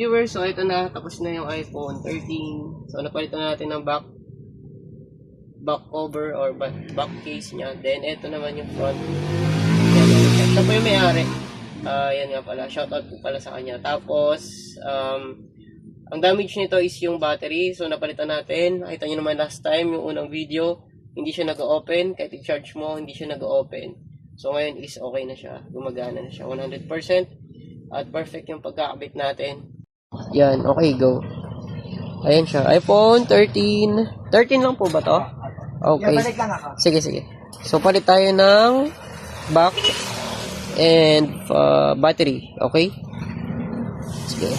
Viewers, so ito na, tapos na yung iPhone 13. So napalitan natin ng back cover or back case niya. Then ito naman yung front. Ito po yung may-ari. Yan nga pala, shoutout po pala sa kanya. Tapos ang damage nito is yung battery. So napalitan natin. Nakita nyo naman last time yung unang video, hindi siya nag-open. Kahit i-charge mo, hindi siya nag-open. So ngayon is okay na siya, gumagana na siya 100%. At perfect yung pagkakabit natin. Yan, okay, go. Ayan siya, iPhone 13. 13 lang po ba to? Okay. Sige, sige. So, palit tayo ng back and battery. Okay? Sige.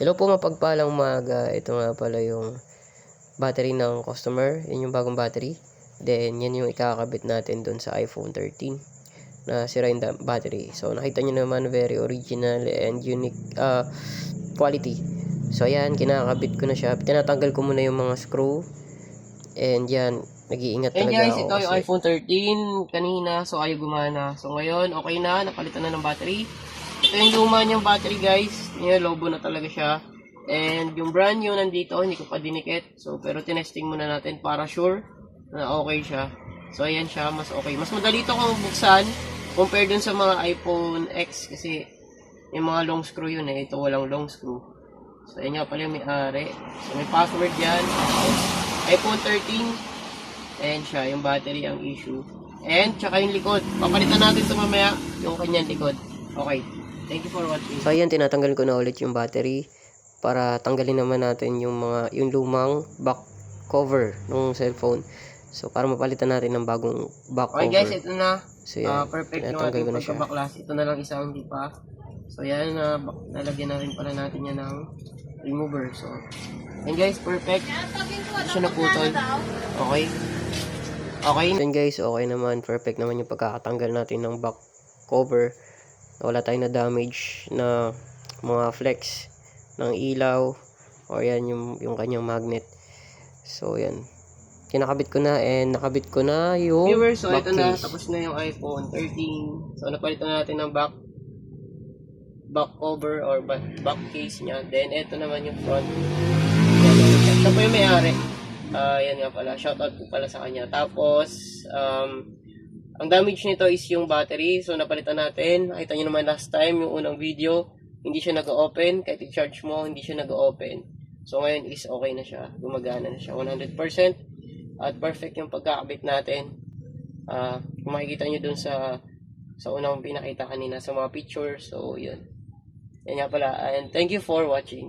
Hello po, mapagpalang umaga. Ito nga pala yung battery ng customer. Yan yung bagong battery. Then, yan yung ikakabit natin dun sa iPhone 13 na sira yung battery. So, nakita nyo naman, very original and unique quality. So, ayan, kinakabit ko na siya. Tinatanggal ko muna yung mga screw. And yan, nag-iingat talaga guys, ako. Ito yung iPhone 13 kanina. So, ayaw gumana. So, ngayon, okay na. Napalitan na ng battery. Ito yung luma niyang battery, guys. Yan, lobo na talaga siya. And yung brand new nandito, hindi ko pa dinikit. So, pero tinesting muna natin para sure na okay siya. So, ayan siya, mas okay. Mas madali ito kung buksan compare dun sa mga iPhone X kasi yung mga long screw yun eh. Ito walang long screw. So, ayan nga pala yung may-ari. So, may password yan. iPhone 13. Ayan siya, yung battery ang issue. And, tsaka yung likod. Papalitan natin ito mamaya, yung kanyang likod. Okay. Thank you for watching. So, ayan, tinatanggal ko na ulit yung battery para tanggalin naman natin yung lumang back cover ng cellphone. So, para mapalitan natin ng bagong back cover. Okay guys, ito na. So, yan, Perfect yung ating pagkabaklas. Ito na lang isang hindi pa. So, yan, nalagyan na rin pala natin yan ng remover. So, and guys, perfect. Hindi siya naputol. Okay. Okay. Then guys, okay naman. Perfect naman yung pagkakatanggal natin ng back cover. Wala tayong na damage na mga flex ng ilaw. O yan, yung kanyang magnet. So, yan. Kinakabit ko na and nakabit ko na yung viewers, so back ito na, case. tapos na yung iPhone 13. So napalitan natin ng back cover or back case niya. Then ito naman yung front. Ito po yung may-ari. Yan nga pala, shoutout po pala sa kanya. Tapos ang damage nito is yung battery. So napalitan natin. Nakita nyo naman last time yung unang video, hindi siya nag-open. Kahit i-charge mo, hindi siya nag-open. So ngayon is okay na siya, gumagana na siya 100%. At perfect yung pagkakabit natin. Kung makikita nyo dun sa unang pinakita kanina sa mga pictures. So, yun. Yan nga pala. And thank you for watching.